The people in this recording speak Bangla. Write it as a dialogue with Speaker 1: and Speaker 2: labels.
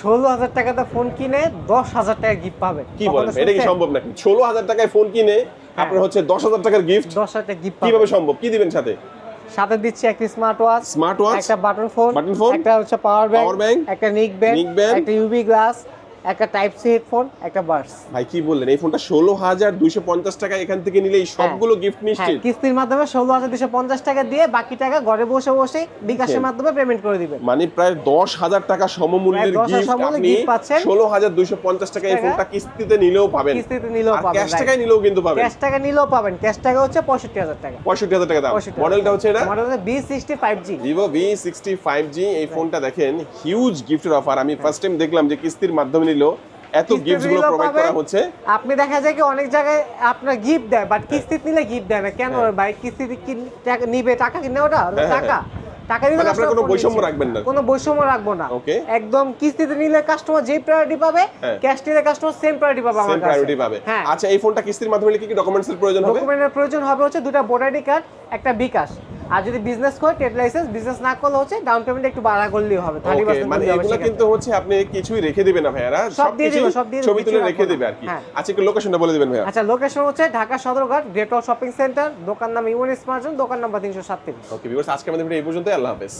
Speaker 1: 16,000 টাকাতে ফোন কিনে 10,000 টাকা গিফট পাবেন।
Speaker 2: কি বলেন, এটা কি সম্ভব নাকি? 16,000 টাকায় ফোন কিনে আপনার হচ্ছে 10,000 টাকার গিফট?
Speaker 1: 10,000 টাকা গিফট পাবেন।
Speaker 2: কিভাবে সম্ভব? কি দিবেন সাথে?
Speaker 1: সাথে দিচ্ছি একটা স্মার্ট ওয়াচ, একটা বাটন ফোন,
Speaker 2: বাটন ফোন,
Speaker 1: একটা হচ্ছে পাওয়ার ব্যাংক, একটা নিক ব্যান্ড, একটা ইউভি গ্লাস, একটা টাইপ সি হেডফোন, একটা বাডস।
Speaker 2: ভাই কি বললেন, এই ফোনটা 16,250 টাকা এখান থেকে নিলে এই সবগুলো গিফট নিশ্চিত?
Speaker 1: কিস্তির মাধ্যমে 16,250 টাকা দিয়ে বাকি টাকা ঘরে বসে বসে বিকাশের মাধ্যমে পেমেন্ট করে দিবেন।
Speaker 2: মানে প্রায় 10,000 টাকা সমমূল্যের গিফট আপনি 16,250 টাকা এই ফোনটা কিস্তিতে নিলেও পাবেন।
Speaker 1: কিস্তিতে নিলেও পাবেন,
Speaker 2: ক্যাশ টাকায় নিলেও কিন্তু পাবেন।
Speaker 1: ক্যাশ টাকা নিলেও পাবেন। ক্যাশ টাকা হচ্ছে 65,000 টাকা।
Speaker 2: 65,000 টাকা দাম। মডেলটা হচ্ছে এটা
Speaker 1: মডেল হচ্ছে V65G।
Speaker 2: Vivo V65G। এই ফোনটা দেখেন হিউজ গিফটের অফার। আমি ফার্স্ট টাইম দেখলাম যে কিস্তির মাধ্যমে নিলেও এত গিফটস গুলো প্রোভাইড করা হচ্ছে।
Speaker 1: আপনি দেখা যায় কি অনেক জায়গায় আপনার গিফট দেয়, বাট কিস্তিতে নিলে গিফট দেয় না কেন ভাই? কিস্তিতে টাকা নিবে, টাকা কিনে ওটা টাকা টাকা দিলে
Speaker 2: আপনারা কোনো বৈষম্য রাখবেন না?
Speaker 1: কোনো বৈষম্য রাখবো না।
Speaker 2: ওকে,
Speaker 1: একদম কিস্তিতে নিলে কাস্টমার যে প্রায়োরিটি পাবে, ক্যাশ নিলে কাস্টমার সেম প্রায়োরিটি পাবে আমার কাছে।
Speaker 2: সেম প্রায়োরিটি পাবে। আচ্ছা, এই ফোনটা কিস্তির মাধ্যমে নিলে কি কি ডকুমেন্টসের প্রয়োজন হবে?
Speaker 1: ডকুমেন্টের প্রয়োজন হবে হচ্ছে দুটো ভোটার আইডি কার্ড, একটা বিকাশ। আর যদি বিজনেস করে ট্রেড লাইসেন্স, বিজনেস না করলে হচ্ছে ডাউন পেমেন্ট একটু বাড়া করলেই হবে।
Speaker 2: ওকে, মানে এগুলো কিন্তু হচ্ছে আপনি কিছুই রেখে দিবেন না ভাইয়ারা,
Speaker 1: সব দিয়ে দিবেন, সব দিয়ে
Speaker 2: ছবি তুলে রেখে দিবে আর কি। আচ্ছা, একটু লোকেশনটা বলে দিবেন ভাইয়া।
Speaker 1: আচ্ছা, লোকেশন হচ্ছে ঢাকা সদরঘাট গ্রেট ওয়াল শপিং সেন্টার, দোকান নাম ইমন স্মার্ট জোন, দোকান নাম্বার 337।
Speaker 2: ওকে ভিউয়ার্স, আজকে আমাদের ভিডিও এই পর্যন্তই। আল্লাহ হাফেজ।